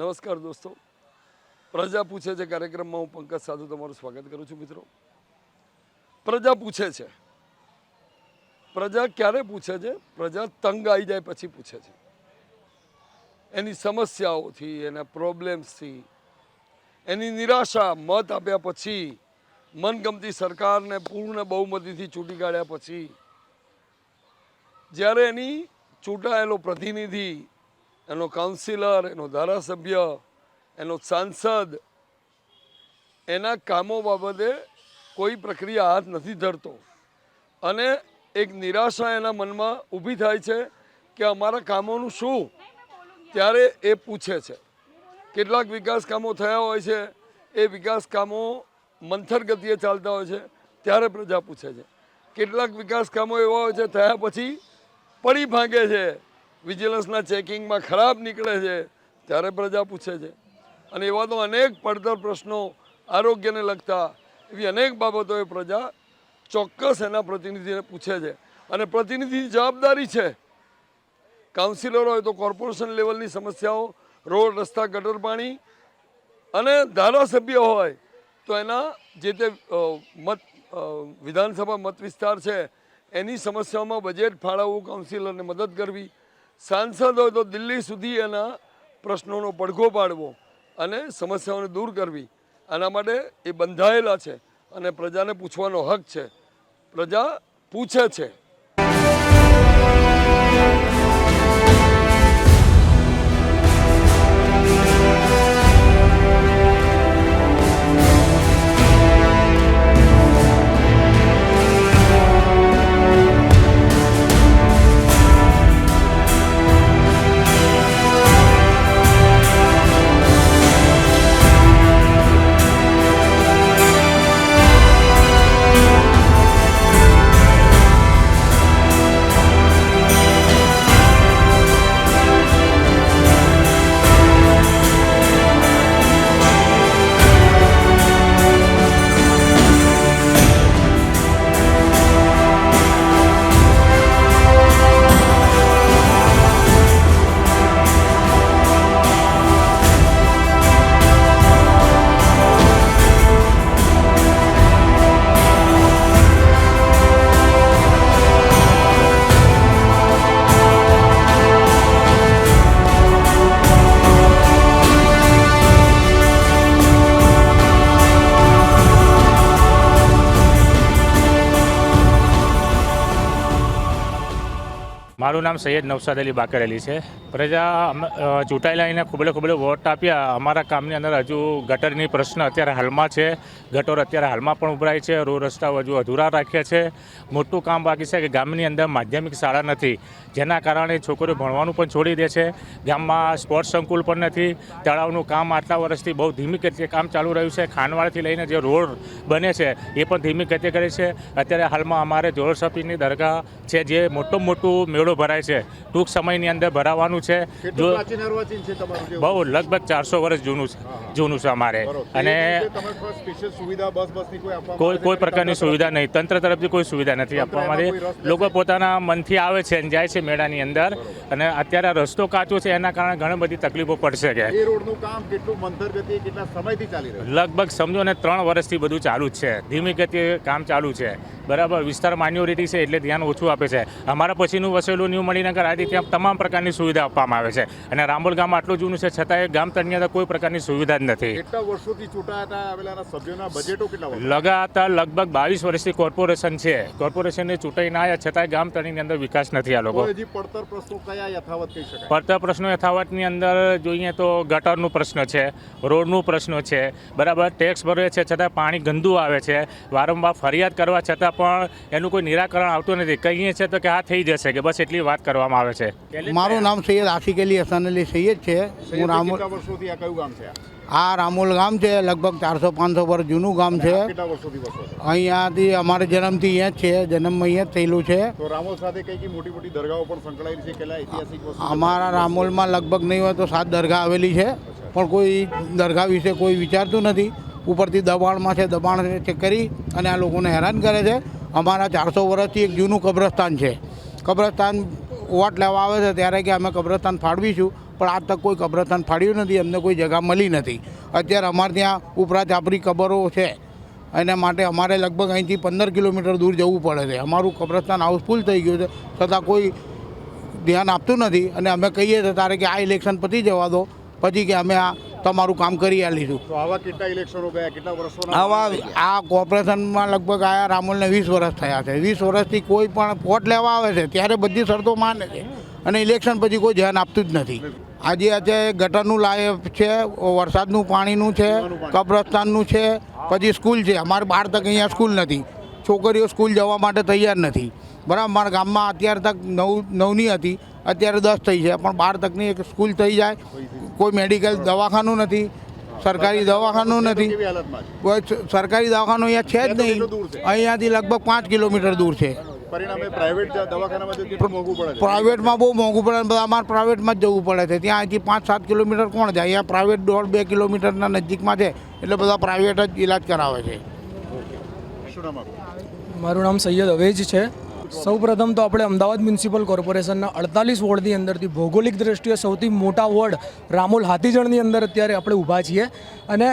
નમસ્કાર દોસ્તો, પ્રજા પૂછે છે કાર્યક્રમમાં હું પંકજ સાધુ તમારું સ્વાગત કરું છું. મિત્રો, પ્રજા પૂછે છે. પ્રજા ક્યારે પૂછે છે? પ્રજા તંગ આવી જાય પછી પૂછે છે. એની સમસ્યાઓથી, એના પ્રોબ્લેમ્સથી, એની નિરાશા મત આપ્યા પછી, મનગમતી સરકારને પૂર્ણ બહુમતીથી ચૂંટી કાઢ્યા પછી, જ્યારે એની ચૂંટાયેલો પ્રતિનિધિ, એનો કાઉન્સિલર, એનો ધારાસભ્ય, એનો સાંસદ એના કામો બાબતે કોઈ પ્રક્રિયા હાથ નથી ધરતો અને એક નિરાશા એના મનમાં ઊભી થાય છે કે અમારા કામોનું શું, ત્યારે એ પૂછે છે. કેટલાક વિકાસ કામો થયા હોય છે, એ વિકાસ કામો મંથર ગતિએ ચાલતા હોય છે, ત્યારે પ્રજા પૂછે છે. કેટલાક વિકાસ કામો એવા હોય છે થયા પછી પડી ભાંગે છે, વિજિલન્સના ચેકિંગમાં ખરાબ નીકળે છે, ત્યારે પ્રજા પૂછે છે. અને એવા તો અનેક પડતર પ્રશ્નો, આરોગ્યને લગતા એવી અનેક બાબતોએ પ્રજા ચોક્કસ એના પ્રતિનિધિને પૂછે છે. અને પ્રતિનિધિની જવાબદારી છે, કાઉન્સિલર હોય તો કોર્પોરેશન લેવલની સમસ્યાઓ, રોડ, રસ્તા, ગટર પાણી, અને ધારાસભ્ય હોય તો એના જે તે વિધાનસભા મત વિસ્તાર છે એની સમસ્યાઓમાં બજેટ ફાળવવું, કાઉન્સિલરને મદદ કરવી. સાંસદ હોય તો દિલ્હી સુધી એના પ્રશ્નોનો પડઘો પાડવો અને સમસ્યાઓને દૂર કરવી. આના માટે એ બંધાયેલા છે અને પ્રજાને પૂછવાનો હક છે. પ્રજા પૂછે છે. મારું નામ સૈયદ નવસાદ અલી બાકર અલી છે. પ્રજા ચૂંટાયેલા એને ખૂબલે વોટ આપ્યા. અમારા કામની અંદર હજુ ગટરની પ્રશ્ન અત્યારે હાલમાં છે. ગટર અત્યારે હાલમાં પણ ઉભરાય છે. રોડ રસ્તા હજુ અધૂરા રાખ્યા છે. મોટું કામ બાકી છે કે ગામની અંદર માધ્યમિક શાળા નથી, જેના કારણે છોકરીઓ ભણવાનું પણ છોડી દે છે. ગામમાં સ્પોર્ટ્સ સંકુલ પણ નથી. તળાવનું કામ આટલા વર્ષથી બહુ ધીમી ગતિએ કામ ચાલુ રહ્યું છે. ખાનવાડથી લઈને જે રોડ બને છે એ પણ ધીમી ગતિએ કરે છે. અત્યારે હાલમાં અમારે જોરસપીની દરગાહ છે, જે મોટું મેળો ભરાય છે, ટૂંક સમયની અંદર ભરાવાનું છે. જો બહુ લગભગ 400 વર્ષ જૂનું છે અમારે. અને કોઈ પ્રકારની સુવિધા નહીં, તંત્ર તરફથી કોઈ સુવિધા નથી આપવામાં આવી. લોકો પોતાના મનથી આવે છે અને જાય છે મેળાની અંદર. અને અત્યારે રસ્તો કાચો છે, એના કારણે ઘણી બધી તકલીફો પડશે. કે લગભગ સમજો ને 3 વર્ષથી બધું ચાલુ જ છે, ધીમી ગતિએ કામ ચાલુ છે. બરાબર, વિસ્તાર માઇનોરિટી છે એટલે ધ્યાન ઓછું આપે છે. અમારા પછીનું વસેલું ન્યૂ મણિનગર આદિ ત્યાં તમામ પ્રકારની સુવિધા આપવામાં આવે છે. અને રામોલ ગામ આટલું જૂનું છે છતાંય ગામ તળની અંદર કોઈ પ્રકારની સુવિધા જ નથી. લગાતાર લગભગ 22 વર્ષથી કોર્પોરેશન છે. કોર્પોરેશનને ચૂંટાઈને આવ્યા છતાંય ગામ તળની અંદર વિકાસ નથી. આ લોકો પડતર પ્રશ્નો યથાવતની અંદર જોઈએ તો ગટરનું પ્રશ્ન છે, રોડનું પ્રશ્ન છે. બરાબર, ટેક્સ ભરે છે છતાં પાણી ગંદુ આવે છે. વારંવાર ફરિયાદ કરવા છતાં પણ એનું કોઈ નિરાકરણ આવતું નથી. કહીએ છે તો કે આ થઈ જશે, કે બસ એટલી વાત કરવામાં આવે છે. મારું નામ સૈયદ આશિક અલી હસન અલી સૈયદ છે. હું રામોલ, આ રામોલ ગામ છે. લગભગ 400-500 વર્ષ જૂનું ગામ છે. અહીંયાથી અમારે જન્મથી અહીંયા જ છે, જન્મ અહીંયા જ થયેલું છે. અમારા રામોલમાં લગભગ નહીં હોય તો 7 દરગાહ આવેલી છે, પણ કોઈ દરગાહ વિશે કોઈ વિચારતું નથી. ઉપરથી દબાણમાં છે, દબાણ કરી અને આ લોકોને હેરાન કરે છે. અમારા 400 વર્ષથી એક જૂનું કબ્રસ્તાન છે. કબ્રસ્તાન વોટ લેવા આવે છે ત્યારે કે અમે કબ્રસ્તાન ફાળવીશું, પણ આજ તક કોઈ કબ્રસ્તાન ફાળ્યું નથી, અમને કોઈ જગ્યા મળી નથી. અત્યારે અમારે ત્યાં ઉપરા ચાપરી કબરો છે, એના માટે અમારે લગભગ અહીંથી 15 કિલોમીટર દૂર જવું પડે છે. અમારું કબ્રસ્તાન હાઉસફુલ થઈ ગયું છે, છતાં કોઈ ધ્યાન આપતું નથી. અને અમે કહીએ છીએ તારે કે આ ઇલેક્શન પતી જવા દો, પછી કે અમે આ તમારું કામ કરી આલીશું. તો આવા કેટલા ઇલેક્શનો ગયા, કેટલા વર્ષોના આવા આ કોર્પોરેશનમાં લગભગ આયા રામોલને 20 વર્ષ થયા છે. 20 વર્ષથી કોઈ પણ વોટ લેવા આવે છે ત્યારે બધી શરતો માને છે અને ઇલેક્શન પછી કોઈ ધ્યાન આપતું જ નથી. આજે ગટરનું લાયક છે, વરસાદનું પાણીનું છે, કબ્રસ્તાનનું છે, પછી સ્કૂલ છે. અમારે 12 તક અહીંયા સ્કૂલ નથી, છોકરીઓ સ્કૂલ જવા માટે તૈયાર નથી. બરાબર, મારા ગામમાં અત્યારે તક 9ની હતી, અત્યારે 10 થઈ છે, પણ 12 તકની એક સ્કૂલ થઈ જાય. કોઈ મેડિકલ દવાખાનું નથી, સરકારી દવાખાનું નથી, કેવી હાલતમાં છે? કોઈ સરકારી દવાખાનું અહીંયા છે જ નહીં. અહીંયાથી લગભગ 5 કિલોમીટર દૂર છે. પરિણામે પ્રાઇવેટ દવાખાનામાં જો કેટલું મોંઘું પડે છે. પ્રાઇવેટમાં બહુ મોંઘું પડે, બધા અમારે પ્રાઇવેટમાં જ જવું પડે છે. ત્યાં અહીંથી 5-7 કિલોમીટર કોણ જાય? અહીંયા પ્રાઇવેટ 1.5-2 કિલોમીટરના નજીકમાં છે, એટલે બધા પ્રાઇવેટ જ ઇલાજ કરાવે છે. શું નામ આપનું? મારું નામ સૈયદ અવેજ છે. સૌપ્રથમ તો આપણે અમદાવાદ મ્યુનિસિપલ કોર્પોરેશનના 48 વોર્ડની અંદરથી ભૌગોલિક દ્રષ્ટિએ સૌથી મોટા વોર્ડ રામોલ હાથીજણની અંદર અત્યારે આપણે ઊભા છીએ. અને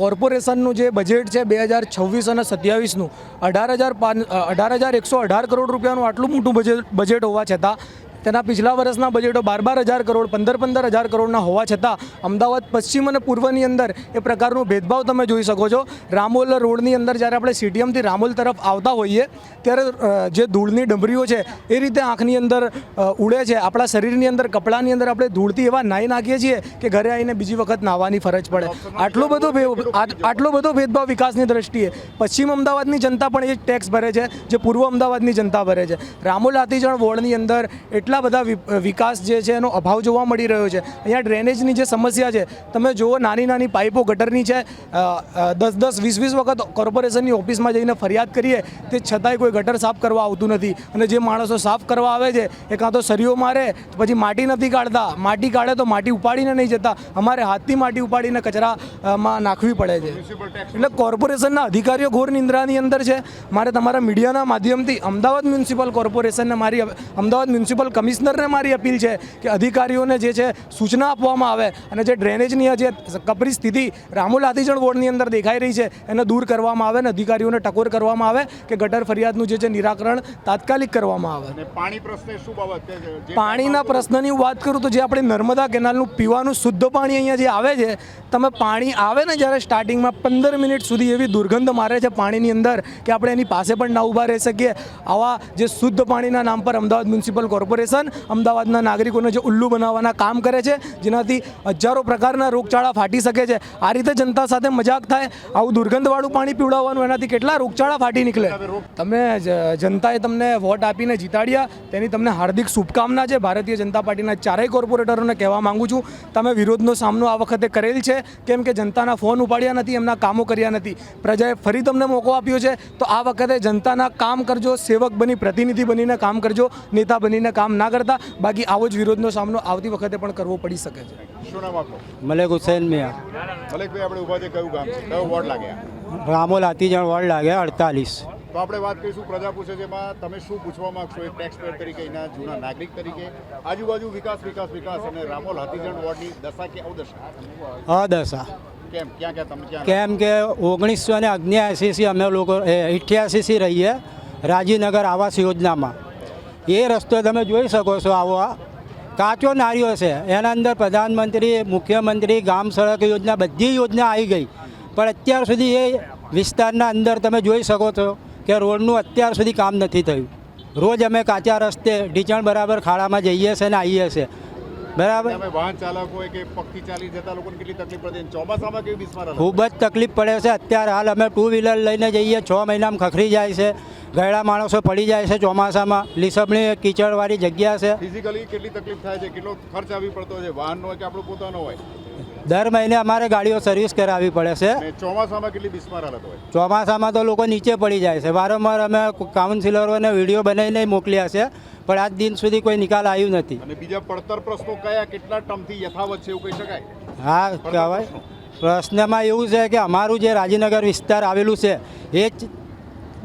કોર્પોરેશનનું જે બજેટ છે 2026 અને 27નું 18,118 કરોડ રૂપિયાનું આટલું મોટું બજેટ હોવા છતાં તેના પિછલા વર્ષના બજેટો 12,000 કરોડ 15,000 કરોડના હોવા છતાં અમદાવાદ પશ્ચિમ અને પૂર્વની અંદર એ પ્રકારનો ભેદભાવ તમે જોઈ શકો છો. રામોલ રોડની અંદર જ્યારે આપણે સીટીએમથી રામોલ તરફ આવતા હોઈએ ત્યારે જે ધૂળની ડમરીઓ છે એ રીતે આંખની અંદર ઉડે છે. આપણા શરીરની અંદર કપડાની અંદર આપણે ધૂળથી એવા નાહી નાખીએ છીએ કે ઘરે આવીને બીજી વખત નાહવાની ફરજ પડે. આટલો બધો ભેદભાવ વિકાસની દ્રષ્ટિએ પશ્ચિમ અમદાવાદની જનતા પણ એ જ ટેક્સ ભરે છે જે પૂર્વ અમદાવાદની જનતા ભરે છે. રામોલ હાથીજણ વોર્ડની અંદર એટલા બધા વિકાસ જે છે એનો અભાવ જોવા મળી રહ્યો છે. અહીંયા ડ્રેનેજની જે સમસ્યા છે તમે જુઓ, નાની નાની પાઇપો ગટરની છે. 10-20 વખત કોર્પોરેશનની ઓફિસમાં જઈને ફરિયાદ કરીએ તે છતાંય કોઈ ગટર સાફ કરવા આવતું નથી. અને જે માણસો સાફ કરવા આવે છે એ કાં તો સરીઓ મારે, પછી માટી નથી કાઢતા, માટી કાઢે તો માટી ઉપાડીને નહીં જતા, અમારે હાથથી માટી ઉપાડીને કચરામાં નાખવી પડે છે. એટલે કોર્પોરેશનના અધિકારીઓ ઘોર નિંદ્રાની અંદર છે. મારે તમારા મીડિયાના માધ્યમથી અમદાવાદ મ્યુનિસિપલ કોર્પોરેશનને અમદાવાદ મ્યુનિસિપલ કમિશનરને મારી અપીલ છે કે અધિકારીઓને જે છે સૂચના આપવામાં આવે અને જે ડ્રેનેજની જે કપરી સ્થિતિ રામોલ હાથીજણ વોર્ડની અંદર દેખાઈ રહી છે એને દૂર કરવામાં આવે અને અધિકારીઓને ટકોર કરવામાં આવે કે ગટર ફરિયાદનું જે છે નિરાકરણ તાત્કાલિક કરવામાં આવે. અને પાણી પ્રશ્ને શું બાબત છે? પાણીના પ્રશ્નની હું વાત કરું તો જે આપણે નર્મદા કેનાલનું પીવાનું શુદ્ધ પાણી અહીંયા જે આવે છે, તમે પાણી આવે ને જ્યારે સ્ટાર્ટિંગમાં 15 મિનિટ સુધી એવી દુર્ગંધ મારે છે પાણીની અંદર કે આપણે એની પાસે પણ ના ઊભા રહી શકીએ. આવા જે શુદ્ધ પાણીના નામ પર અમદાવાદ મ્યુનિસિપલ કોર્પોરેશન અમદાવાદના નાગરિકોને જે ઉલ્લુ બનાવવાના કામ કરે છે, જેનાથી હજારો પ્રકારના રોગચાળા ફાટી શકે છે. આ રીતે જનતા સાથે મજાક થાય, આવું દુર્ગંધવાળું પાણી પીવડાવવાનું, એનાથી કેટલા રોગચાળા ફાટી નીકળે. તમે જનતાએ તમને વોટ આપીને જીતાડ્યા તેની તમને હાર્દિક શુભકામના છે. ભારતીય જનતા પાર્ટીના ચારેય કોર્પોરેટરોને કહેવા માંગુ છું, તમે વિરોધનો સામનો આ વખતે કરેલ છે, કેમ કે જનતાના ફોન ઉપાડ્યા નથી, એમના કામો કર્યા નથી. પ્રજાએ ફરી તમને મોકો આપ્યો છે, તો આ વખતે જનતાના કામ કરજો, સેવક બની પ્રતિનિધિ બનીને કામ કરજો, નેતા બનીને કામ ના કરતા. બાકી આવો જ વિરોધનો સામનો આવતી વખતે પણ કરવો પડી શકે છે. શું નામ આપનું? મલેક હુસૈન મિયા. મલેકભાઈ, આપણે ઊભા છે, કયું ગામ છે, કયો વોર્ડ લાગ્યા? રામોલ હાથીજણ વોર્ડ લાગ્યા 48. તો આપણે વાત કરીશું, પ્રજા પૂછે છે એમાં તમે શું પૂછવા માંગશો એક ટેક્સ પેયર તરીકે, એના જૂના નાગરિક તરીકે? આજુબાજુ વિકાસ વિકાસ વિકાસ અને રામોલ હાથીજણ વોર્ડની દશા કે અવદશા? અદશા. કેમ? ક્યાં ક્યાં તમે ક્યાં? કેમ કે 1989થી અમે લોકો 88થી રહીએ રાજીનગર આવાસ યોજનામાં. એ રસ્તો તમે જોઈ શકો છો, આવો કાચો નાર્યો છે. એના અંદર પ્રધાનમંત્રી, મુખ્યમંત્રી, ગામ સડક યોજના, બધી યોજના આવી ગઈ, પણ અત્યાર સુધી એ વિસ્તારના અંદર તમે જોઈ શકો છો કે રોડનું અત્યાર સુધી કામ નથી થયું. રોજ અમે કાચા રસ્તે ઢીચણ બરાબર ખાડામાં જઈએ છીએ ને આવીએ છીએ. બરાબર, તમે વાહન ચાલક હોય કે પગથી ચાલી જતા લોકોને કેટલી તકલીફ પડે? ચોમાસામાં કેવી બિસ્માર? ખૂબ જ તકલીફ પડે છે. અત્યારે હાલ અમે 2 વ્હીલર લઈને જઈએ, 6 મહિનામાં ખખરી જાય છે, ગયડા માણસો પડી જાય છે ચોમાસામાં. લીસબણી કીચડવાળી જગ્યા છે. ફિઝિકલી કેટલી તકલીફ થાય છે? કેટલો ખર્ચ આવી પડતો છે? વાહનનો હોય કે આપણો પોતાનો હોય? દર મહિને અમારે ગાડીઓ સર્વિસ કરાવવી પડે છે. અને ચોમાસામાં કેટલી બિસ્માર હાલત હોય? ચોમાસામાં તો લોકો નીચે પડી જાય છે. વારંવાર અમે કાઉન્સિલરોને વિડીયો બનાવીને મોકલ્યા છે, પણ આજ દિન સુધી કોઈ નિકાલ આવ્યું નથી. અને બીજા પડતર પ્રશ્નો કયા, કેટલા ટર્મથી યથાવત છે એવું કહી શકાય? હા કહેવાય. પ્રશ્નમાં એવું છે કે અમારું જે રાજીનગર વિસ્તાર આવેલું છે એ જ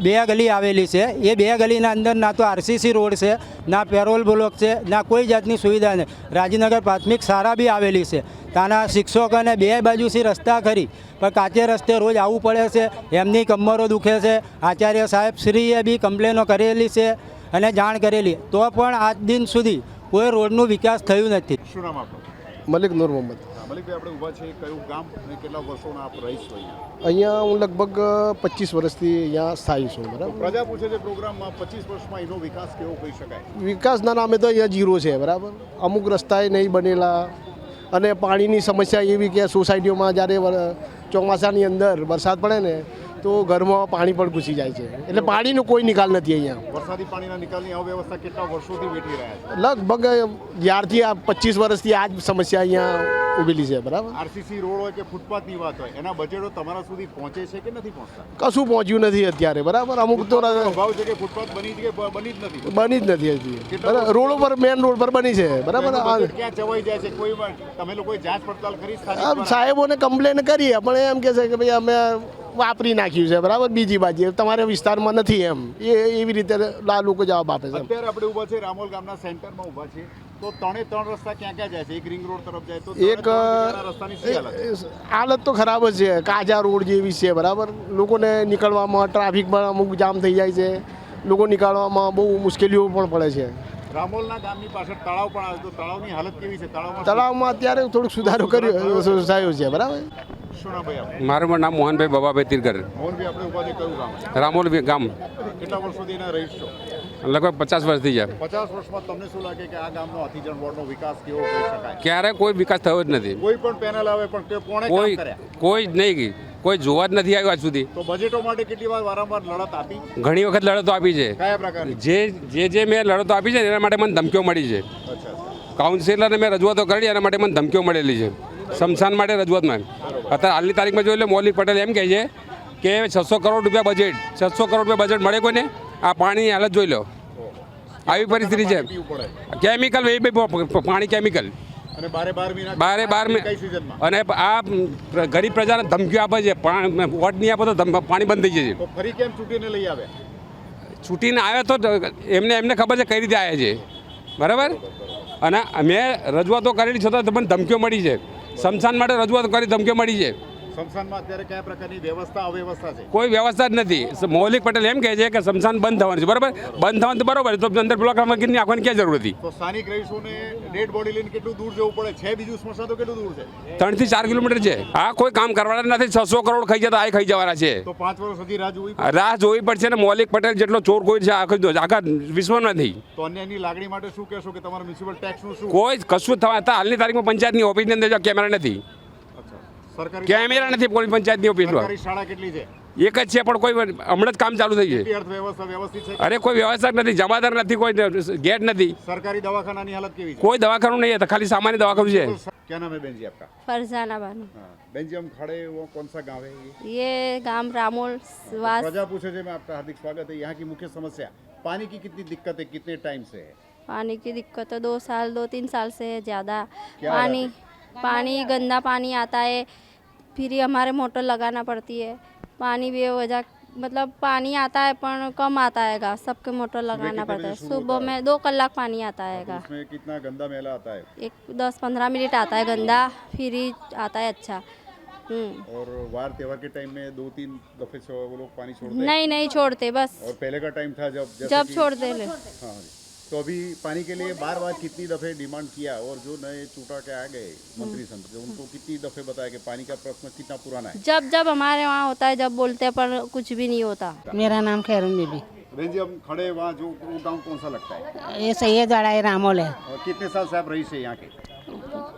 બે ગલી આવેલી છે. એ બે ગલીના અંદર ના તો આરસીસી રોડ છે, ના પેરોલ બ્લોક છે, ના કોઈ જાતની સુવિધા નહીં. રાજીનગર પ્રાથમિક શાળા બી આવેલી છે. ત્યાંના શિક્ષકોને બે બાજુથી રસ્તા ખરી, પણ કાચે રસ્તે રોજ આવવું પડે છે. એમની કમરો દુખે છે. આચાર્ય સાહેબ શ્રીએ બી કમ્પ્લેનો કરેલી છે અને જાણ કરેલી, તો પણ આજ દિન સુધી કોઈ રોડનું વિકાસ થયું નથી. શું નામ આપનું? મલિક નૂર મોહમ્મદ. મલિકભાઈ, આપણે ઊભા છે કયું ગામ અને કેટલા વર્ષોના આપ રહીશો અહીંયા? અહીંયા હું લગભગ 25 વર્ષથી અહીંયા સ્થાયી છું. બરાબર. પ્રજા પૂછે છે પ્રોગ્રામમાં 25 વર્ષમાં એનો વિકાસ કેવો કહી શકાય? વિકાસના નામે તો અહીંયા જીરો છે. બરાબર. અમુક રસ્તાએ નહીં બનેલા અને પાણીની સમસ્યા એવી કે સોસાયટીઓમાં જ્યારે ચોમાસાની અંદર વરસાદ પડે ને તો ઘરમાં પાણી પણ ઘૂસી જાય છે. એટલે પાણીનો કોઈ નિકાલ નથી અહીંયા. વરસાદી પાણીના નિકાલની અવ્યવસ્થા કેટલા વર્ષોથી વેઠી રહ્યા છે? લગભગ જ્યારથી આ 25 વર્ષથી આ જ સમસ્યા અહીંયા ઊભેલી છે. બરાબર. આરસીસી રોડ હોય કે ફૂટપાથની વાત હોય, એના બજેટો તમારા સુધી પહોંચે છે કે નથી પહોંચતા? કશું પહોંચ્યું નથી અત્યારે. બરાબર. અમુક તો અભાવ છે કે ફૂટપાથ બની જ નથી. બની જ નથી હજી. બરાબર. રોડ ઉપર મેન રોડ પર બની છે. બરાબર. બજેટ ક્યાં ચવાઈ જાય છે? કોઈ વાર તમે લોકોએ જાંચ પડતાલ કરી સ્થાનિક દ્વારા? સાહેબોને કમ્પ્લેન કરીએ પણ એમ કહે છે કે ભાઈ અમે વાપરી નાખ્યું છે. બરાબર. બીજી બાજુ તમારા વિસ્તારમાં નથી એમ એવી રીતે આ લોકો જવાબ આપે છે. અત્યારે આપણે ઊભા છે રામોલ ગામના સેન્ટરમાં ઊભા છે, તો ત્રણે ત્રણ રસ્તા ક્યાં ક્યાં જાય છે? એક રિંગ રોડ તરફ જાય તો એક રસ્તાની શી હાલત છે? હાલત તો ખરાબ જ છે. કાચા રોડ જેવી છે. બરાબર. લોકોને નીકળવામાં ટ્રાફિકમાં અમુક જામ થઈ જાય છે. લોકો નીકળવામાં બહુ મુશ્કેલીઓ પણ પડે છે. રામોલના ગામની પાછળ તળાવ પણ આવે, તો તળાવની હાલત કેવી છે? તળાવમાં અત્યારે થોડુંક સુધારો થયો છે. બરાબર. શું નામ ભાઈ આપનું? મારું નામ મોહનભાઈ બબાભાઈ તિરકર, મોહનભાઈ, આપણે ઊભા છે કયું ગામ? રામોલ ગામ. કેટલા વર્ષોથી એના રહીશ છો? લગભગ 50 વર્ષથી જાય. 50 વર્ષમાં તમને શું લાગે કે આ ગામનો હાથીજણ વોર્ડનો વિકાસ કેવો કહી શકાય? ક્યારે કોઈ વિકાસ થયો જ નથી. કોઈ પણ પેનલ આવે પણ તે કોણે કોઈ કામ કર્યા? કોઈ જ નહીં, કોઈ જોવા જ નથી આવ્યું આજ સુધી. તો બજેટો માટે કેટલી વાર વારંવાર લડત આપી? ઘણી વખત લડતો આપી છે. કયા પ્રકારની? જે મેં લડતો આપી છે એના માટે મને ધમકીઓ મળી છે. અચ્છા. કાઉન્સિલરને મેં રજૂઆતો કરી, એના માટે મને ધમકીઓ મળેલી છે. સ્મશાન માટે રજૂઆતમાં અત્યારે હાલની તારીખમાં જોઈ લે, મૌલિક પટેલ એમ કહે છે કે 600 કરોડ રૂપિયા બજેટ, 600 કરોડ રૂપિયા બજેટ મળે કોઈને? આ પાણીની હાલત જોઈ લો. આવી પરિસ્થિતિ છે. કેમિકલ પાણી કેમિકલ અને બારે બાર મહિના કઈ સિઝનમાં? અને આ ગરીબ પ્રજાને ધમકીઓ આપે છે. વોટ નહીં આપો તો પાણી બંધ થઈ જશે. તો ફરી કેમ છૂટીને લઈ આવે? છૂટીને આવ્યા તો એમને ખબર છે કઈ રીતે આવ્યા છે. બરાબર. અને મેં રજૂઆતો કરેલી છતાં તમને ધમકીઓ મળી છે. સ્મશાન માટે રજૂઆત કરી, ધમકીઓ મળી છે. સ્મશાનમાં અત્યારે કયા પ્રકારની વ્યવસ્થા અવ્યવસ્થા છે? કોઈ વ્યવસ્થા જ નથી. મૌલિક પટેલ એમ કહે છે કે સ્મશાન બંધ થવાનું છે. બરાબર. બંધ થવાનું તો બરાબર, તો અંદર બ્લોક નાખવાની ક્યાં જરૂર હતી? તો સ્થાનિક રહીશોને ડેડ બોડી લઈને કેટલું દૂર જવું પડે છે? બીજું સ્મશાન તો કેટલું દૂર છે? 3 થી 4 કિલોમીટર છે. આ કોઈ કામ કરવાના નથી. 600 કરોડ ખાઈ જતા આ ખાઈ જવાના છે. તો 5 વર્ષ સુધી રાહ જોવી પડશે ને. મૌલિક પટેલ જેટલો ચોર કોઈ છે આખા વિશ્વમાં નથી. તો અન્યની લાગણી માટે શું કહેશો કે તમારા મ્યુનિસિપલ ટેક્સનું શું? કોઈ કશું થવા હાલની તારીખમાં પંચાયતની ઓફિસની અંદર કેમેરા નથી. સરકારી કેમેરા નથી પોલીસ પંચાયતની ઓફિસમાં. સરકારી શાળા કેટલી છે? એક જ છે, પણ કોઈ હમણાં જ કામ ચાલુ થઈ છે. અર્થવ્યવસ્થા વ્યવસ્થિત છે? અરે કોઈ વ્યવસ્થા નથી, જમાદાર નથી, કોઈ ગેટ નથી. सरकारी दवाखाना हालत केवी है? કોઈ દવાખાનું નહીં, ખાલી સામાન્ય દવાખાનું છે. क्या नाम है बहन जी आपका? फरजाना बानो। हाँ, बहन जी हम खड़े वो कौन सा गांव है ये गांव रामोल वास। प्रजा पूछे थे, मैं आपका हार्दिक स्वागत है। यहाँ की मुख्य समस्या पानी की कितनी दिक्कत है, कितने टाइम से है? पानी की दिक्कत तो 2-3 साल से है ज़्यादा। क्या पानी गंदा पानी आता है, फिर ही हमारे मोटर लगाना पड़ती है। पानी बेवजह मतलब पानी आता है पर कम आता है, सबके मोटर लगाना पड़ता है। सुबह में 2 कलाक पानी आता है, उसमें कितना गंदा मैला आता है? एक 10-15 मिनट आता है गंदा, फिर ही आता है अच्छा। और वार त्योहार के टाइम में 2-3 दफे वो लोग पानी छोड़ते हैं? नहीं छोड़ते बस। और पहले का टाइम था जब छोड़ते ले। हाँ, तो अभी पानी के लिए बार बार कितनी दफे डिमांड किया, और जो नए चूटा के आ गए मंत्री संतरी, उनको कितनी दफे बताया कि पानी का प्रश्न कितना पुराना है? जब हमारे वहाँ होता है, जब बोलते हैं, पर कुछ भी नहीं होता। मेरा नाम खैरुन बीबी। बहन जी हम खड़े वहाँ, जो वो गाँव कौन सा लगता है? ये सैयदवाड़ा है, रामोल है। और कितने साल से आप रही से यहाँ के?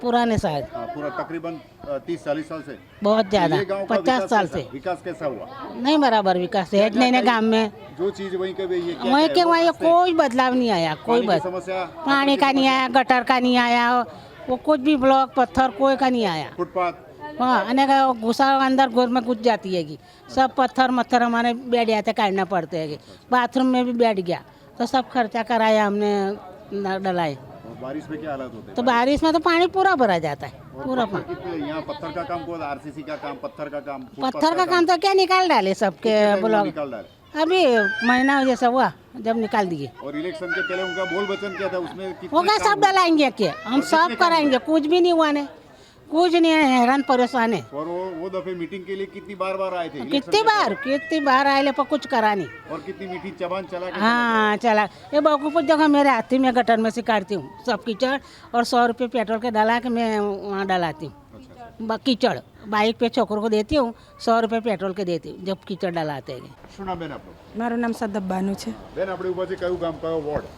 पुराने शायद पूरा तकरीबन 30-40 साल से। बहुत ज्यादा, ये गांव का 50 साल कैसा- से विकास कैसा हुआ? नहीं बराबर विकास है नहीं ना गांव में। जो चीज वहीं के ये क्या वहीं क्या के है? वो वहीं रास्ते- कोई बदलाव नहीं आया, कोई पानी की बस समस्या, पानी का नहीं आया, गटर का नहीं आया, वो कुछ भी ब्लॉक पत्थर कोई का नहीं आया। फुटपाथ, हाँ अनेक घुसा अंदर गोर में घुस जाती है, सब पत्थर मत्थर हमारे बैठ जाते काटना पड़ते हैं। बाथरूम में भी बैठ गया, तो सब खर्चा कराया हमने, डलाए। और बारिश में क्या हालत होते तो बारिश में तो पानी पूरा भरा जाता है, और पूरा पत्थर पानी। कितने यहाँ पत्थर का काम को, आरसीसी का काम, पत्थर का काम, फुटपाथ पत्थर का काम तो क्या निकाल डाले सबके कितने टाइम में ब्लॉक। निकाल डाले? अभी महीना जैसा हुआ जब निकाल दिए। और इलेक्शन के पहले उनका बोल वचन क्या था, उसमें होगा सब डलाएंगे के हम सब कराएंगे, कुछ भी नहीं हुआ ने, कुछ नहीं है, हैरान परेशान है। और वो दफे मीटिंग के लिए कितनी बार आए थे? कितनी बार आए पर कुछ करा नहीं। और कितनी मीठी जबान चला के हाँ चला, ये बेवकूफ़ जगह मेरे हाथी में गटर में से काटती हूँ सब कीचड़, और 100 रुपये पेट्रोल के डाला के मैं वहाँ डलाती हूँ। कीचड़ बाइक पे छोकरों को देती हूँ, 100 रुपये पेट्रोल के देती हूँ जब कीचड़ डलाते हैं। શું નામ બેન આપણું? મારું નામ સદબ્બાનું છે. બેન આપણે ઉભા છે કયું ગામ કયો વોર્ડ?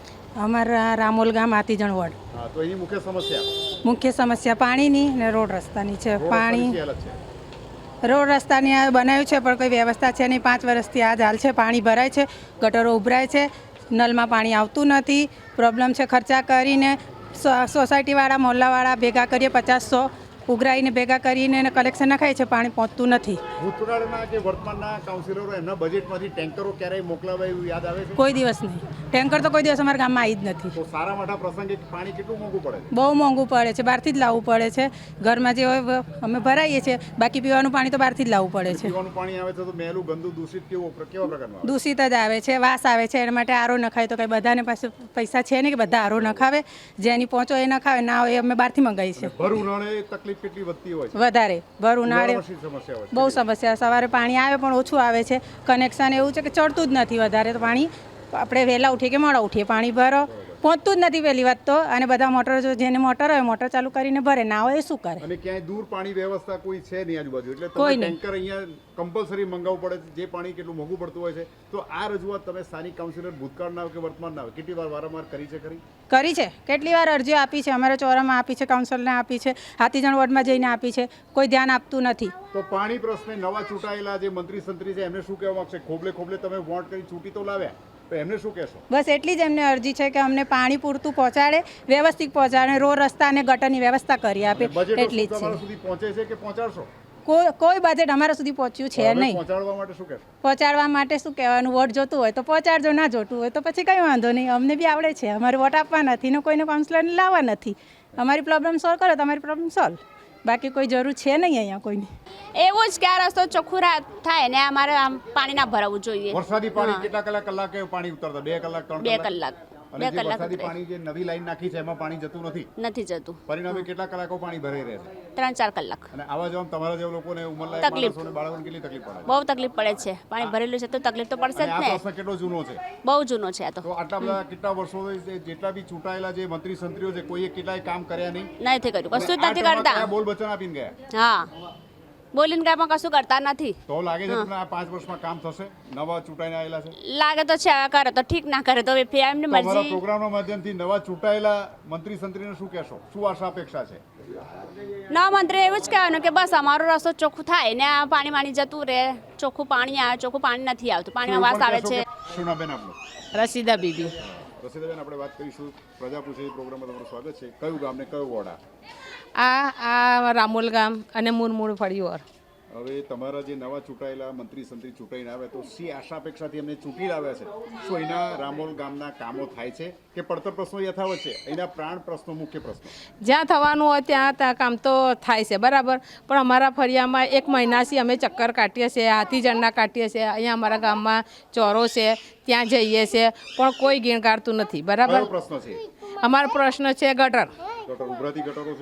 અમારા રામોલ ગામ આતીજણ વોર્ડ. હા તો એની મુખ્ય સમસ્યા મુખ્ય સમસ્યા પાણીની ને રોડ રસ્તાની છે. પાણી શું હાલત છે? રોડ રસ્તાની આ બનાવ્યું છે પણ કોઈ વ્યવસ્થા છે નહીં. 5 વર્ષથી આ જ હાલ છે. પાણી ભરાય છે, ગટરો ઉભરાય છે, નલમાં પાણી આવતું નથી. પ્રોબ્લેમ છે ખર્ચા કરીને સોસાયટીવાળા મોહલ્લાવાળા ભેગા કરીએ 50-100 ઉઘરાઈને ભેગા કરીને કલેક્શન નખાય છે, પાણી પહોંચતું નથી. ભૂતકાળના કે વર્તમાનના કાઉન્સિલરો એમના બજેટમાંથી ટેન્કરો ક્યારેય મોકલાવા એવું યાદ આવે છે? કોઈ દિવસ નહીં. ટેન્કર તો કોઈ દિવસ અમારા ગામમાં આવી જ નથી. તો સારા મોટા પ્રસંગે પાણી કેટલું મોંઘું પડે છે? બહુ મોંઘું પડે છે, બહારથી જ લાવવું પડે છે. ઘરમાં જે હોય અમે ભરાઈએ છીએ, બાકી પીવાનું પાણી તો બહારથી જ લાવવું પડે છે. પીવાનું પાણી આવે છે તો મેલું ગંદુ દૂષિત કેવા પ્રકારનું? દૂષિત જ આવે છે, વાસ આવે છે. એના માટે આરો નખાય તો કંઈ બધાને પાસે પૈસા છે નહીં કે બધા આરો નખાવે. જેની પહોંચો એ નખાવે, ના હોય એ અમે બહારથી મંગાવીએ છીએ. ભર ઉનાળે તકલીફ કેટલી વધતી હોય છે? વધારે ભર ઉનાળે સમસ્યા બહુ સમસ્યા. સવારે પાણી આવે પણ ઓછું આવે છે. કનેક્શન એવું છે કે ચડતું જ નથી વધારે. તો પાણી આપણે વહેલા ઉઠીએ કે મોડા ઉઠીએ, પાણી ભરો પહોંચતું જ નથી પહેલી વાત તો. અને બધા મોટર, જો જેને મોટર હોય મોટર ચાલુ કરીને ભરે, ના હોય એ શું કરે? અને ક્યાંય દૂર પાણી વ્યવસ્થા કોઈ છે નહીં આજુબાજુ, એટલે કોઈ તમે નહીં. ટેન્કર અહીંયા કમ્પલસરી મંગાવવું પડે છે, જે પાણી કેટલું મોંઘું પડતું હોય છે. તો આ રજૂઆત તમે સ્થાનિક કાઉન્સિલર ભૂતકાળના કે વર્તમાનના કેટલી વાર વારંવાર કરી છે? કરી છે, કેટલી વાર અરજીઓ આપી છે. અમારા ચોરામાં આપી છે, કાઉન્સિલને આપી છે, હાથીજણ વોર્ડમાં જઈને આપી છે. કોઈ ધ્યાન આપતું નથી. તો પાણી પ્રશ્ને નવા ચૂંટાયેલા જે મંત્રી સંત્રી છે એમને શું કહેવા માંગશે? ખોબલે ખોબલે તમે વોટ કરી ચૂંટી તો લાવ્યા, તો એમને શું કહેશો? બસ એટલી જ એમને અરજી છે કે અમને પાણી પૂરતું પહોંચાડે, વ્યવસ્થિત પહોંચાડે, રોડ રસ્તા અને ગટરની વ્યવસ્થા કરી આપે, એટલી જ તમારા છે. સુધી પહોંચે છે કે પહોંચાડશો? કોઈ બજેટ અમારા સુધી પહોંચ્યું છે નહીં. પહોંચાડવા માટે શું કહેશો? પહોંચાડવા માટે શું કહેવાનું? વોટ જોતું હોય તો પહોંચાડજો, ના જોતું હોય તો પછી કંઈ વાંધો નહીં. અમને બી આવડે છે, અમારે વોટ આપવા નથી ને કોઈને કાઉન્સિલરને લાવવા નથી. અમારી પ્રોબ્લેમ સોલ્વ કરો, તમારી પ્રોબ્લેમ સોલ્વ. બાકી કોઈ જરૂર છે નહીં અહીંયા કોઈની. એવું જ કે આ રસ્તો ચોખ્ખું થાય ને અમારે આમ પાણી ના ભરાવવું જોઈએ. વરસાદી પાણી કેટલા કલાકે પાણી ઉતરતા? 2 કલાક 3 કલાક? અને જે વરસાદી પાણી જે નવી લાઈન નાખી છે એમાં પાણી જતું નથી જતું. પરિણામે કેટલા કલાકો પાણી ભરાઈ રહે છે? 3-4 કલાક. અને આવા જવા તમારા જેવા લોકોને ઉંમરલાયક માણસોને બાળકોને કેટલી તકલીફ પડે? બહુ તકલીફ પડે છે. પાણી ભરેલું છે તો તકલીફ તો પડશે જ આ ને. પ્રશ્ન કેટલો જૂનો છે? બહુ જૂનો છે આ તો. તો આટલા બધા કેટલા વર્ષો જેટલા બી ચૂંટાયેલા જે મંત્રી સંત્રીઓ છે કોઈએ કેટલાય કામ કર્યા નહીં? નથી કર્યું, કશું જ નથી કરતા. બોલ વચન આપીને ગયા. હા, બોલીને કાંઈ પણ કશું કરતા નથી. તો લાગે છે કે આ 5 વર્ષમાં કામ થશે? નવા ચૂંટાઈને આવેલા છે, લાગે તો છે, કરે તો ઠીક, ના કરે તો એમની તમારા મરજી. પ્રોગ્રામના માધ્યમથી નવા ચૂંટાયેલા મંત્રી સંત્રીને શું કહેશો? શું આશા અપેક્ષા છે? નવા મંત્રી એવું જ કહેવાનું કે બસ અમારો રસ્તો ચોખ્ખું થાય ને આ પાણી માણી જતું રહે. ચોખ્ખું પાણી આવે, ચોખ્ખું પાણી નથી આવતું, પાણીમાં વાસ આવે છે. શું નામ બેન આપનું? રસીદા બીબી. રસીદાબેન, આપણે વાત કરીશું પ્રજા પૂછે પ્રોગ્રામમાં તમારું સ્વાગત છે. કયું ગામ ને કયો વોર્ડ? આ રામોલ ગામ અને મુરમુર ફળીઓર. હવે તમારા જે નવા ચૂંટાયેલા મંત્રી સંત્રી ચૂંટાઈને આવે તો શી આશા અપેક્ષાથી એમને ચૂંટી લાવ્યા છે? શું એના રામોલ ગામના કામો થાય છે કે પડતર પ્રશ્નો યથાવત છે? એના પ્રાણ પ્રશ્નો, મુખ્ય પ્રશ્નો જ્યાં થવાનું હોય ત્યાં કામ તો થાય છે, બરાબર. પણ અમારા ફળિયામાં 1 મહિનાથી અમે ચક્કર કાઢીએ છીએ, હાથીજણના કાઢીએ છીએ. અહીંયા અમારા ગામમાં ચોરો છે, ત્યાં જઈએ છીએ પણ કોઈ ગીણગાડતું નથી, બરાબર. પ્રશ્ન છે અમારો પ્રશ્ન છે ગટર.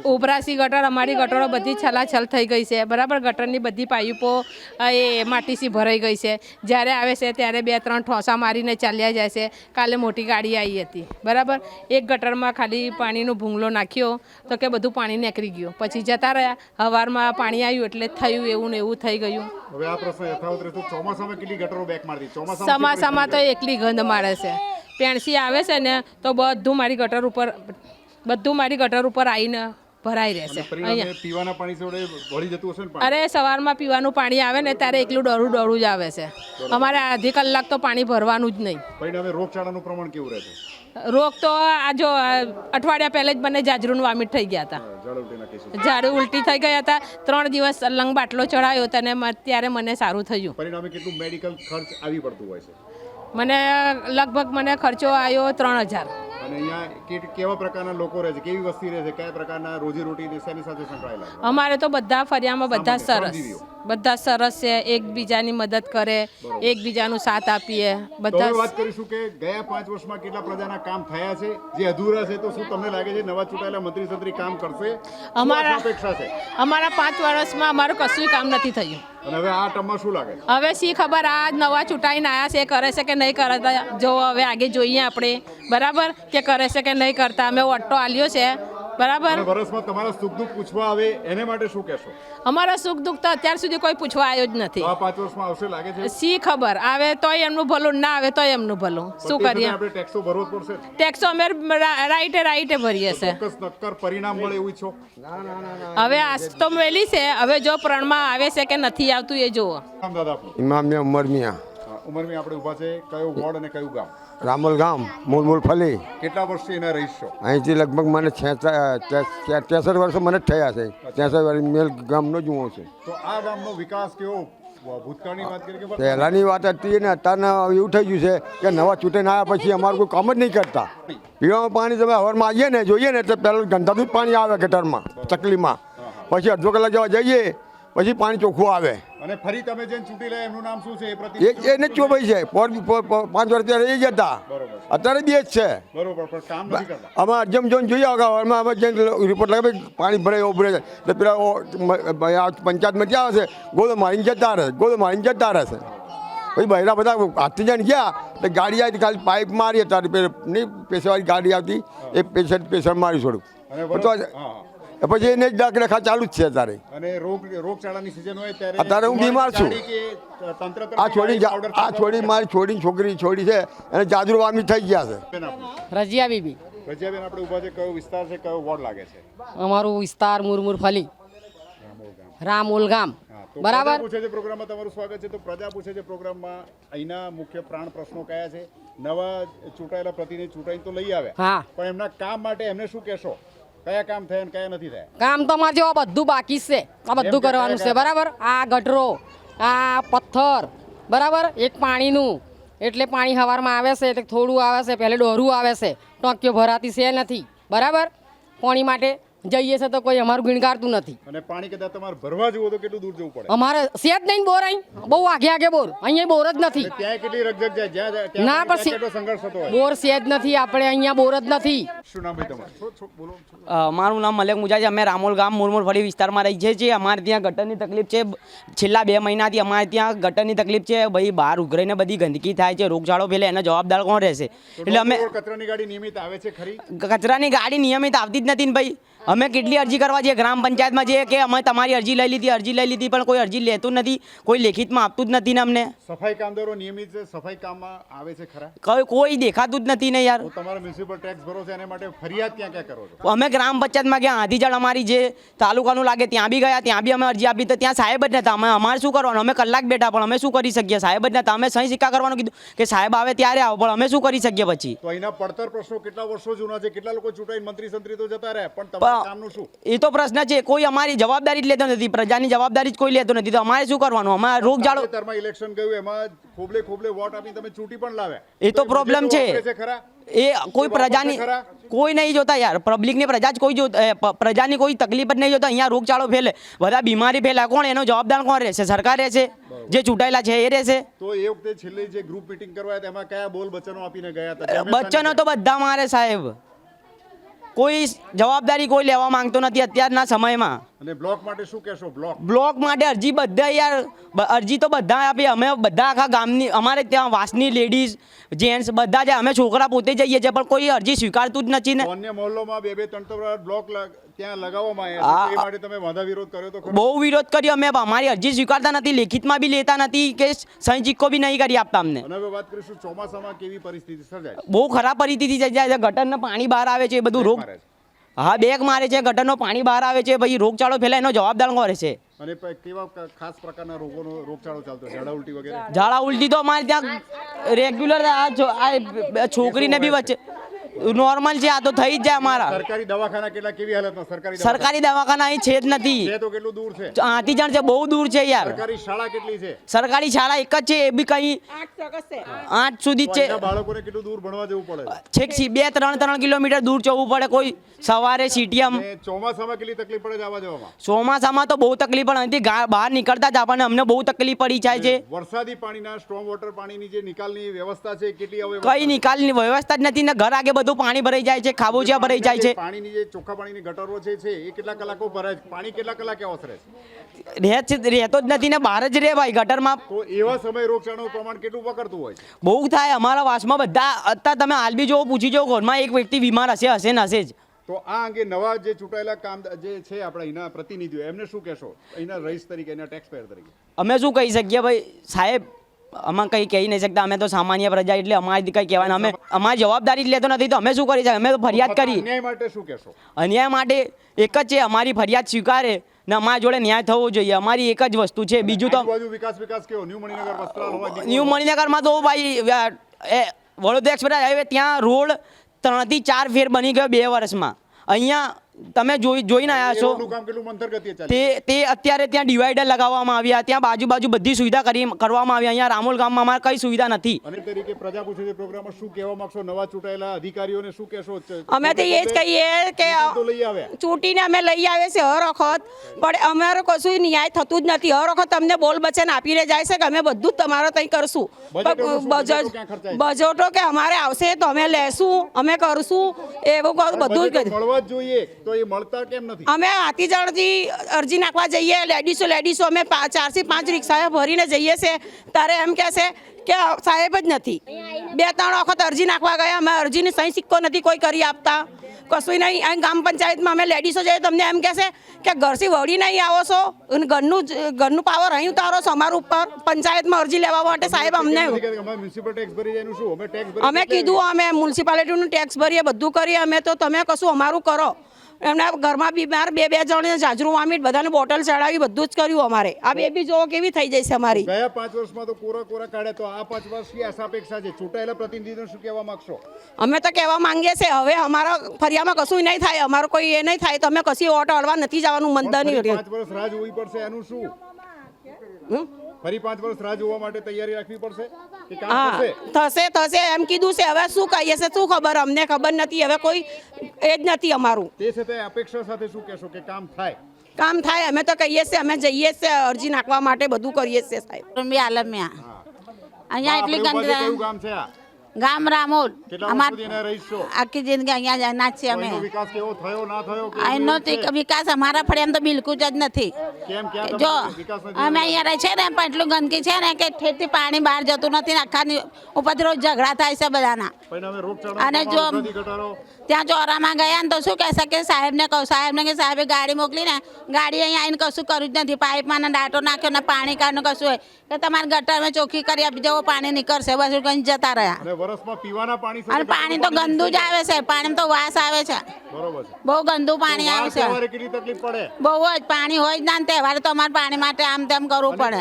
ઉભરાસી ગટર, અમારી ગટરો બધી છલાછલ થઈ ગઈ છે, બરાબર. ગટરની બધી પાઇપો એ માટીથી ભરાઈ ગઈ છે. જ્યારે આવે છે ત્યારે 2-3 ઠોસા મારીને ચાલ્યા જાય છે. કાલે મોટી ગાડી આવી હતી, બરાબર. એક ગટરમાં ખાલી પાણીનો ભૂંગળો નાખ્યો તો કે બધું પાણી નીકળી ગયું, પછી જતા રહ્યા. સવારમાં પાણી આવ્યું એટલે થયું એવું ને એવું થઈ ગયું. હવે આ પ્રશ્ન યથાવત રહેતો. ચોમાસામાં કેટલી ગટરો બેક મારતી? ચોમાસામાં તો એકલી ગંધ મારે છે. પેણસી આવે છે ને તો બધું મારી ગટર ઉપર આવીને ભરાઈ રહેશે. અહીંયા પીવાના પાણી જોડે વળી જતું હશે ને? અરે સવારમાં પીવાનું પાણી આવે ને ત્યારે એકલું ડરું જ આવે છે. અમારે અડધી કલાક તો પાણી ભરવાનું જ નહીં. પરિણામે રોગચાળાનું પ્રમાણ કેવું રહે છે? રોગ તો આ જો અઠવાડિયા પહેલા જ મને જાજરૂન વામિટ થઈ ગયા હતા, ઝાડુ ઉલટી થઈ ગયા હતા. 3 દિવસ લંગ બાટલો ચડાયો અને ત્યારે મને સારું થયું. પરિણામે કેટલું મેડિકલ ખર્ચ આવી પડતું હોય છે? મને લગભગ ખર્ચો આવ્યો 3000. અને અહીંયા કેવા પ્રકારના લોકો રહે છે? કેવી વસ્તી રહે છે? કયા પ્રકારના રોજીરોટી શેની સાથે સંકળાયેલા? અમારે તો બધા ફરિયામાં બધા સરસ. બધા સરસ છે, એકબીજાની મદદ કરે, એકબીજાનું સાથ આપીએ તો બધા. હવે વાત કરીશું કે ગયા 5 વર્ષમાં કેટલા પ્રજાના કામ થયા છે જે અધૂરા છે, તો શું તમને લાગે છે નવા ચૂંટાયેલા મંત્રી સંત્રી કામ કરશે? શું અમારા અપેક્ષા છે? અમારા 5 વર્ષમાં અમારું કશું કામ નથી થયું. અને હવે આ ટર્મમાં શું લાગે છે? હવે શી ખબર આ નવા ચૂંટાઈને આવ્યા છે, કરે છે કે નહીં કરતા, જો હવે આગે જોઈએ આપણે, બરાબર, કે કરે છે કે નહીં કરતા. અમે ઓટો આલ્યો છે, બરાબર. અને વર્ષમાં તમારા સુખ દુઃખ પૂછવા આવે એને માટે શું કહેશો? અમારા સુખ દુઃખ તો અત્યાર સુધી કોઈ પૂછવા આવ્યો જ નથી. આ 5 વર્ષમાં આવશે લાગે છે? શી ખબર, આવે તોય એમનું ભલું, ના આવે તોય એમનું ભલું. શું કરીએ? આપણે ટેક્સો ભરવો જ પડશે. ટેક્સો અમે રાઈટે ભરીએ છે. ચોક્કસ નક્કર પરિણામ મળે એવું ઈચ્છો? હવે આજ તો મેલી છે, હવે જો પ્રણમાં આવે છે કે નથી આવતું એ જુઓ. નામ દાદા આપનું? ઇમામ મિયા ઉમર મિયા, ઉંમરમાં આપણે ઊભા છે, કયો વોર્ડ અને કયું ગામ? રામોલ ગામ, મૂળ ફલી. કેટલા વર્ષથી એના રહીશો? અહીંથી લગભગ મને 63 વર્ષ મને જ થયા છે. 63 વર્ષ મેલ ગામનો જ હું છું. તો આ ગામનો વિકાસ કેવો? ભૂતકાળની વાત કરીએ કે પહેલાંની વાત હતી ને અત્યારના એવું થઈ ગયું છે કે નવા ચૂંટણી આવ્યા પછી અમારું કોઈ કામ જ નહીં કરતા. પીવાનું પાણી તમે હવારમાં આવીએ ને જોઈએ ને તો પહેલાં ગંધાતું જ પાણી આવે ગટરમાં, ચકલીમાં. પછી અડધો કલાક જવા જઈએ પછી પાણી ચોખ્ખું આવે. અને ફરી તમે જેને ચૂંટી લે એમનું નામ શું છે? એને જ ચોભાઈ છે. 5 વર્ષ ત્યારે એ જ હતા, અત્યારે બી જ છે. બરોબર, પણ કામ નથી કરતા. અમે જેમ જોઈને જોઈએ અગાઉમાં અમે જેમ રિપોર્ટ લગાવે પાણી ભરાય ઉભરે છે તો પેલા પંચાયતમાં ક્યાં હશે? ગોળો મારીને જતા રહેશે, ગોળો મારીને જતા રહેશે. પછી બહેરા બધા હાથથી જઈને ગયા તો ગાડી આવી ખાલી પાઇપ મારી તારી નહીં પેશવાળી ગાડી આવતી એ પેશન્ટ મારી છોડું પછી એને જ ડાકરેખા ચાલુ જ છે અત્યારે. અને રોગચાળાની સિઝન હોય ત્યારે અત્યારે હું બીમાર છું. આ છોડી મારી છોકરી છે એને જાદુ વામી થઈ ગયા છે. રજિયા બીબી. રજિયાબેન આપણે ઊભા છે, કયો વિસ્તાર છે, કયો વોર્ડ લાગે છે? અમારું વિસ્તાર મુરમુર ફલી, રામોલ ગામ, બરાબર. પૂછે છે પ્રોગ્રામમાં તમારું સ્વાગત છે. તો પ્રજા પૂછે છે પ્રોગ્રામમાં અહીંના મુખ્ય પ્રાણ પ્રશ્નો કયા છે? નવા ચૂંટાયેલા પ્રતિનિધિ ચૂંટાઈને તો લઈ આવ્યા, પણ એમના કામ માટે એમને શું કહેશો? કયા કામ થયા અને કયા નથી થયા? કામ તો અમારે જેવા બધું બાકી છે, આ બધું કરવાનું છે, બરાબર. આ ગટરો, આ પથ્થર, બરાબર, એક પાણીનું, એટલે પાણી સવારમાં આવે છે એટલે થોડું આવે છે, પહેલે ડોરું આવે છે, ટોંકીઓ ભરાતી છે નથી, બરાબર. પાણી માટે જઈએ છે તો કોઈ અમારું ગીણકારતું નથી. અને પાણી કદાચ તમારે ભરવા જવું તો કેટલું દૂર જવું પડે? અમારે છે જ નહીં બોર, અહીં બહુ આગે બોર, અહીંયા બોર જ નથી. ત્યાં કેટલી રકઝક જાય, જ્યાં ના પછી કેટલો સંઘર્ષ થતો હોય? બોર છે જ નથી, આપણે અહીંયા બોર જ નથી. શું નામ ભાઈ તમારું? બોલો. મારું નામ મલેક મુજાજ. અમે રામોલ ગામ મુરમુર ફળી વિસ્તારમાં રહીએ છીએ. અમારે ત્યાં ગટરની તકલીફ છે. છેલ્લા 2 મહિનાથી અમારે ત્યાં ગટરની તકલીફ છે. ભાઈ બહાર ઉઘરાઈને બધી ગંદકી થાય છે, રોગચાળો ફેલે, એનો જવાબદાર કોણ રહેશે? એટલે અમે કચરાની ગાડી નિયમિત આવે છે ખરી? કચરાની ગાડી નિયમિત આવતી જ નથી ને ભાઈ. અમે કેટલી અરજી કરવા જઈએ ગ્રામ પંચાયતમાં જઈએ કે અમે તમારી અરજી લઈ લીધી પણ કોઈ અરજી લેતું નથી, કોઈ લેખિતમાં આપતું જ નથી ને અમને. સફાઈ કામદારો નિયમિત સફાઈ કામમાં આવે છે ખરા? કોઈ દેખાતું જ નથી ને યાર. તમારે મ્યુનિસિપલ ટેક્સ ભરો છો, એના માટે ફરિયાદ ક્યાં કરો છો? અમે ગ્રામ પંચાયતમાં ગયા, આધીજળ અમારી જે તાલુકાનું લાગે ત્યાં બી ગયા, ત્યાં બી અમે અરજી આપી તો ત્યાં સાહેબ જ નતા. અમારે શું કરવાનું? અમે કલાક બેઠા પણ અમે શું કરી શકીએ? સાહેબ જ નતા. અમે સહી સિક્કા કરવાનું કીધું કે સાહેબ આવે ત્યારે આવો, પણ અમે શું કરી શકીએ પછી? તો અહીંના પડતર પ્રશ્નો કેટલા વર્ષો જૂના છે? કેટલા લોકો ચૂંટાઈ મંત્રી સંત્રી તો જતા રહે, પણ તમારા કામનું શું? એ તો પ્રશ્ન છે. કોઈ અમારી જવાબદારી જ લેતો નથી, પ્રજાની જવાબદારી જ કોઈ લેતો નથી. તો અમારે શું કરવાનું? અમારે રોગચાળો ઇલેક્શન ગયું એમાં ખોબલે વોટ આપીને તમે ચૂંટી પણ લાવ્યા, એ તો પ્રોબ્લેમ છે. એ કોઈ પ્રજાની કોઈ નહીં જોતા યાર. પબ્લિકની પ્રજા જ કોઈ પ્રજાની કોઈ તકલીફ જ નહીં જોતા. અહીંયા રોગચાળો ફેલે, બધા બીમારી ફેલાય, કોણ એનો જવાબદાર કોણ રહેશે? સરકાર રહેશે, જે ચૂંટાયેલા છે એ રહેશે. તો એ વખતે છેલ્લી જે ગ્રુપ મીટિંગ કરવા તેમાં કયા બોલ વચનો આપીને ગયા હતા? વચનો તો બધા મારે સાહેબ. કોઈ જવાબદારી કોઈ લેવા માંગતો નથી અત્યારના સમયમાં. અને બ્લોક માટે શું કહેશો? બ્લોક માટે અરજી બધા યાર, અરજી તો બધા આપી. અમે બધા આખા ગામની, અમારે ત્યાં વાસની લેડીઝ જેન્ટ્સ બધા જ, અમે છોકરા પોતે જઈએ છીએ પણ કોઈ અરજી સ્વીકારતું જ નથી ને. અન્ય મહોલ્લોમાં 2-3 બ્લોક ત્યાં લગાવવામાં આવ્યા છે, એ માટે તમે વાંધા વિરોધ કર્યો તો? બહુ વિરોધ કર્યો અમે. અમારી અરજી સ્વીકારતા નથી, લેખિતમાં બી લેતા નથી કે સહી સિક્કો બી નહીં કરી આપતા અમને. અને હવે વાત કરીશું ચોમાસામાં કેવી પરિસ્થિતિ સર્જાય? બહુ ખરાબ પરિસ્થિતિ સર્જાય છે. ગટરનું પાણી બહાર આવે છે, બધું રોગ, હા બેગ મારે છે, ગટરનું પાણી બહાર આવે છે, ભાઈ રોગચાળો ફેલાય એનો જવાબદાર કોણ રહેશે? અને કેવા ખાસ પ્રકારના રોગચાળો ચાલતો? ઝાડા ઉલટી વગેરે? ઝાડા ઉલટી તો અમારે ત્યાં રેગ્યુલર છોકરીને બી વચ્ચે નોર્મલ છે, આ તો થઈ જ જાય અમારા. સરકારી દવાખાના કેટલા કેવી હાલતમાં? સરકારી દવાખાના અહીં છે જ નથી. છે તો કેટલું દૂર છે? આતીજણ છે, બહુ દૂર છે યાર. સરકારી શાળા કેટલી છે? સરકારી શાળા એક જ છે, એ બી કઈ 8 સુધી જ છે. અહીંના બાળકોને કેટલું દૂર ભણવા જવું પડે? છેક 2-3 કિલોમીટર દૂર જવું પડે. કોઈ સવારે સીટીએમ. અને ચોમાસામાં કેટલી તકલીફ પડે છે આવવા જવામાં? ચોમાસામાં તો બહુ તકલીફ પડે. અહીંથી બહાર નીકળતા જ આપણને અમને બહુ તકલીફ પડી જાય છે. વરસાદી પાણીના સ્ટ્રોમ વોટર પાણીની જે નિકાલની વ્યવસ્થા છે કેટલી હવે? કઈ નિકાલની વ્યવસ્થા જ નથી ને. ઘર આગે બધું પાણી ભરાઈ જાય છે, ખાબોચિયા ભરાઈ જાય છે. પાણીની જે ચોખ્ખા પાણીની ગટરો છે એ કેટલા કલાકો ભરાય છે? પાણી કેટલા કલાકે ઓસરે છે? રહેતો જ નથી ને, બહાર જ રહે ભાઈ ગટરમાં. તો એવા સમય રોગચાળાનું પ્રમાણ કેટલું પકડતું હોય છે? બહુ થાય અમારા વાસમાં. બધા અત્યારે તમે હાલ બી જોવો, પૂછી જો, ઘરમાં એક વ્યક્તિ બીમાર હશે ને હશે જ. તો આ અંગે નવા જે ચૂંટાયેલા કામ જે છે આપણા અહીંના પ્રતિનિધિઓ, એમને શું કહેશો અહીંના રહીશ તરીકે, અહીંના ટેક્સપેયર તરીકે? અમે શું કહી શકીએ ભાઈ સાહેબ, અમે કંઈ કહી નહીં શકતા. અમે તો સામાન્ય પ્રજા, એટલે અમારી કંઈ કહેવાય. અમે અમારી જવાબદારી જ લેતો નથી, તો અમે શું કરી શકીએ? અમે તો ફરિયાદ કરી. અન્યાય માટે શું કહેશો? અન્યાય માટે એક જ છે, અમારી ફરિયાદ સ્વીકારે ને અમારા જોડે ન્યાય થવો જોઈએ. અમારી એક જ વસ્તુ છે, બીજું તો વિકાસ કેવો? ન્યૂ મણિનગર વસ્ત્રાલ હોય, ન્યૂ મણિનગરમાં તો ભાઈ વડોદરા એક્સપ્રેસ હાઈવે ત્યાં રોડ 3 થી 4 ફેર બની ગયો 2 વર્ષમાં. અહીંયા તમે જોઈને આવ્યા છો. તે અત્યારે ત્યાં ડિવાઈડર લગાવવામાં આવ્યા, ત્યાં બાજુ બધી સુવિધા કરવામાં આવી. અહીંયા રામોલ ગામમાં અમારે કઈ સુવિધા નથી. અને તરીકે પ્રજા પૂછે છે પ્રોગ્રામમાં શું કહેવા માંગશો? નવા ચૂંટાયેલા અધિકારીઓને શું કહેશો? અમે તો એ જ કહીએ કે ચૂંટીને અમે લઈ આવે છે હર વખત, પણ અમારે કશું ન્યાય થતું જ નથી. હર વખત અમને બોલ વચન આપીને જાય છે કે અમે બધું જ તમારે ત્યાં કરશું. બજેટો કે અમારે આવશે તો અમે લેશું, અમે કરશું, એવું બધું જ મળવા જ જોઈએ. તો એ મળતા કેમ નથી? અમે આતીજણથી અરજી નાખવા જઈએ, લેડીસો અમે 4 થી 5 રિક્ષા ભરીને જઈએ છે, ત્યારે એમ કહે છે કે સાહેબ જ નથી. 2-3 વખત અરજી નાખવા ગયા, અમે અરજીની સહી સિક્કો નથી કોઈ કરી આપતા, કશું નહીં. અહીં ગ્રામ પંચાયતમાં અમે લેડીસો જઈએ, તમને એમ કહે છે કે ઘરથી વળી નહીં આવો છો, ઘરનું પાવર અહીં ઉતારો છો અમારું ઉપર પંચાયતમાં અરજી લેવા માટે. સાહેબ અમને અમે કીધું અમે મ્યુનિસિપાલિટીનું ટેક્સ ભરીએ, બધું કરીએ અમે, તો તમે કશું અમારું કરો. એમના ઘરમાં બીમાર 2 જણને જાજરૂ વામીટ, બધાને બોટલ ચડાવી, બધું જ કર્યું અમારે. આ બેબી જોવો કેવી થઈ જાય છે અમારી. ગયા 5 વર્ષમાં તો કોરા કાઢે, તો આ 5 વર્ષની આશા અપેક્ષા છે. ચૂંટાયેલા પ્રતિનિધિઓને શું કહેવા માંગશો? અમે તો કહેવા માંગીએ છીએ હવે અમારા ફરિયામાં કશું નહીં થાય, અમારું કોઈ એ નહીં થાય, તો અમે કશી ઓટો હળવા નથી જવાનું. મંદની 5 વર્ષ રાહ જોવી પડશે, એનું શું? ફરી 5 વર્ષ રાહ જોવા માટે તૈયારી રાખવી પડશે કે કામ થશે એમ કીધું છે. હવે શું કહીએ છે, શું ખબર? અમને ખબર નથી, હવે કોઈ એ જ નથી અમારું. તે છતાં અપેક્ષા સાથે શું કહેશો કે કામ થાય? કામ થાય અમે તો કહીએ છીએ, અમે જઈએ છીએ અરજી નાખવા માટે, બધું કરીએ છીએ સાહેબ. અહીંયા એટલી ગંદકી. ગામ છે આ ગામ રામોલ. આખી જિંદગી અહીંયા ના છીએ અમે. વિકાસ કેવો થયો ના થયો? અહીંનો વિકાસ અમારા ફળિયામાં તો બિલકુલ જ નથી. જો અમે અહીંયા રહે છે ને, પણ એટલું ગંદકી છે ને કે ઠેઠથી પાણી બહાર જતું નથી ને, આખા ઉપરથી રોજ ઝઘડા થાય છે બધાના. અને જો ત્યાં ચોરામાં ગયા ને તો શું કહેશે કે સાહેબને કહું, સાહેબને કે સાહેબે ગાડી મોકલીને, ગાડી અહીંયા આવીને કશું કર્યું જ નથી. પાઇપમાં ડાટો નાખ્યો ને પાણી કાઢનું કશું હોય કે તમારે ગટરમાં ચોખ્ખી કરી આપી જવો, પાણી નીકળશે, બસ કઈ જતા રહ્યા. અને પાણી તો ગંદુ જ આવે છે, પાણી તો વાસ આવે છે, બહુ ગંદુ પાણી આવે છે. બહુ જ પાણી હોય જ ના, તહેવારે તો અમારે પાણી માટે આમ તેમ કરવું પડે.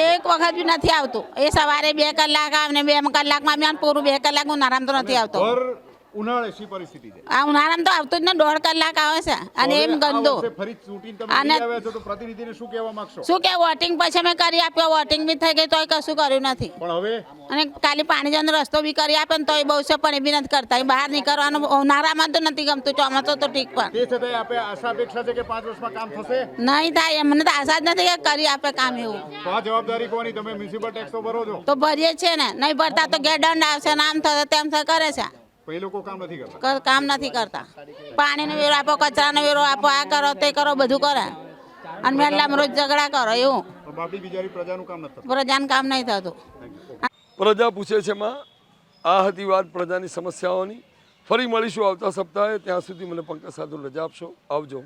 એક વખત બી નથી આવતું. એ સવારે 2 કલાક આવે ને 2 કલાકમાં પૂરું 2 કલાક ઉનાળામાં તો નથી આવતો. ઉનાળે શી પરિસ્થિતિ છે? આ ઉનાળામાં તો આવતું જ ને 1.5 કલાક આવે છે, અને એમ ગંદુ. અને પ્રતિનિધિને શું કહેવા માંગશો? શું કે વોટિંગ પછી અમે કરી આપ્યો, વોટિંગ બી થઈ ગઈ તોય કશું કર્યું નથી. પણ હવે અને ખાલી પાણી જવાનો રસ્તો બી કરી આપે ને તોય બહુ છે, પણ એ બી નથી કરતા. બહાર નીકળવાનું ઉનાળામાં તો નથી ગમતું, ચોમાસું તો ઠીક. પણ તે છતાં આપણે આશા અપેક્ષા છે કે 5 વર્ષમાં કામ થશે. નહીં થાય એમને તો આશા જ નથી કે કરી આપે કામ એવું. તો આ જવાબદારી કોની? તમે મ્યુનિસિપલ ટેક્સ તો ભરો છો? તો ભરીએ છે ને, નહીં ભરતા તો ગેરદંડ આવશે, નામ થશે તેમ કરે છે. એ લોકો કામ નથી કરતા. કામ નથી કરતા. પાણીનો વેરો આપો, કચરાનો વેરો આપો, આ કરો તે કરો, બધું કરે. અને મેલામાં રોજ ઝઘડા કરો એવું. પ્રજાનું કામ નહીં થતું. પ્રજા પૂછે છે માં આ હતી વાત પ્રજાની સમસ્યાઓની. ફરી મળીશું આવતા સપ્તાહે. ત્યાં સુધી મને પંકજ સાધુ રજા આપશો. આવજો.